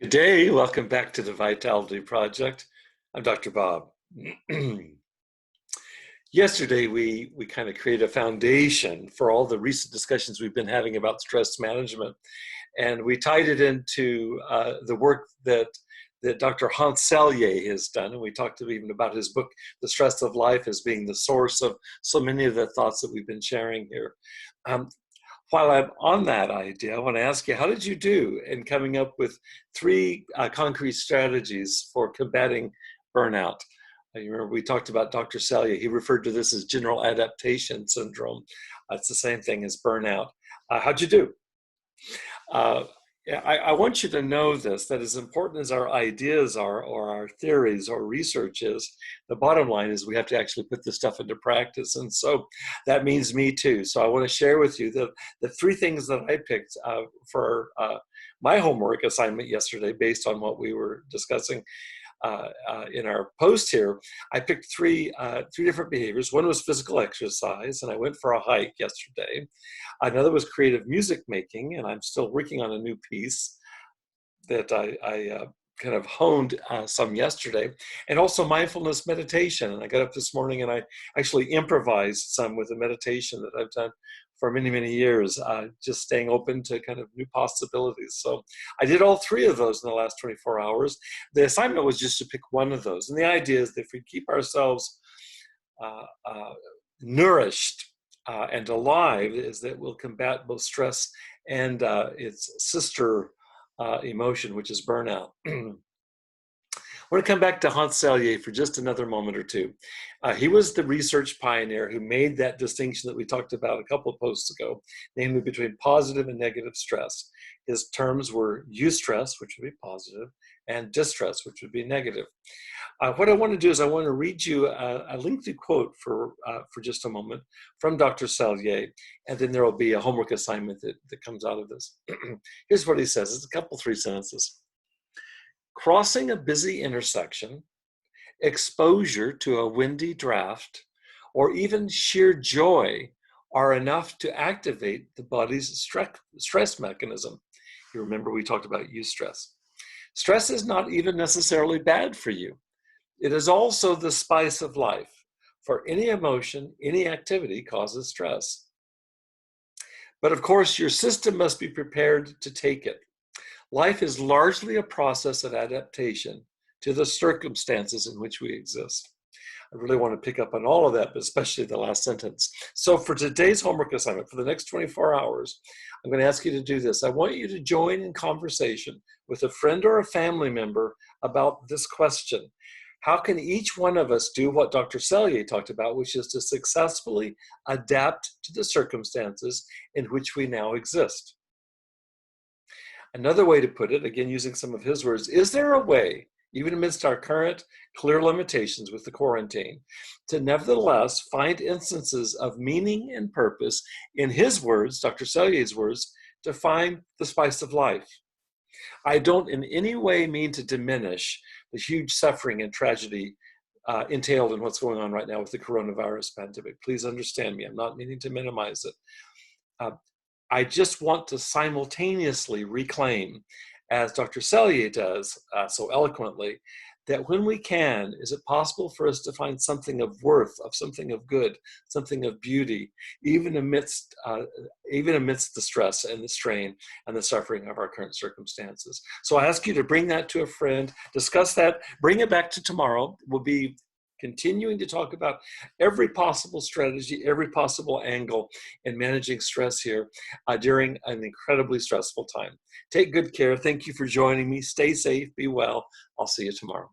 Good day. Welcome back to the Vitality Project. I'm Dr. Bob. Yesterday, we kind of created a foundation for all the recent discussions we've been having about stress management. And we tied it into the work that Dr. Hans Selye has done. And we talked even about his book, The Stress of Life, as being the source of so many of the thoughts that we've been sharing here. While I'm on that idea, I want to ask you, how did you do in coming up with three concrete strategies for combating burnout? You remember we talked about Dr. Selye. He referred to this as general adaptation syndrome. It's the same thing as burnout. How'd you do? I want you to know this, that as important as our ideas are, or our theories or research is, the bottom line is we have to actually put this stuff into practice. And so that means me too. So I want to share with you the three things that I picked for my homework assignment yesterday based on what we were discussing in our post here. I picked three different behaviors. One was physical exercise, and I went for a hike yesterday. Another was creative music making, and I'm still working on a new piece that I kind of honed some yesterday, and also mindfulness meditation. And I got up this morning and I actually improvised some with a meditation that I've done for many, many years, just staying open to kind of new possibilities. So I did all three of those in the last 24 hours. The assignment was just to pick one of those. And the idea is that if we keep ourselves nourished and alive, is that we'll combat both stress and its sister emotion, which is burnout. I want to come back to Hans Selye for just another moment or two. He was the research pioneer who made that distinction that we talked about a couple of posts ago, namely between positive and negative stress. His terms were eustress, which would be positive, and distress, which would be negative. What I want to do is I want to read you a lengthy quote for just a moment from Dr. Selye, and then there will be a homework assignment that comes out of this. Here's what he says. It's a couple, three sentences. Crossing a busy intersection, exposure to a windy draft, or even sheer joy are enough to activate the body's stress mechanism. You remember we talked about eustress. Stress is not even necessarily bad for you. It is also the spice of life. For any emotion, any activity causes stress. But of course, your system must be prepared to take it. Life is largely a process of adaptation to the circumstances in which we exist. I really want to pick up on all of that, but especially the last sentence. So for today's homework assignment, for the next 24 hours, I'm going to ask you to do this. I want you to join in conversation with a friend or a family member about this question. How can each one of us do what Dr. Selye talked about, which is to successfully adapt to the circumstances in which we now exist? Another way to put it, again using some of his words, is there a way, even amidst our current clear limitations with the quarantine, to nevertheless find instances of meaning and purpose, in his words, Dr. Selye's words, to find the spice of life? I don't in any way mean to diminish the huge suffering and tragedy entailed in what's going on right now with the coronavirus pandemic. Please understand me. I'm not meaning to minimize it. I just want to simultaneously reclaim, as Dr. Selye does so eloquently, that when we can, is it possible for us to find something of worth, of something of good, something of beauty, even amidst the stress and the strain and the suffering of our current circumstances? So I ask you to bring that to a friend, discuss that, bring it back to tomorrow. We'll be continuing to talk about every possible strategy, every possible angle in managing stress here during an incredibly stressful time. Take good care. Thank you for joining me. Stay safe. Be well. I'll see you tomorrow.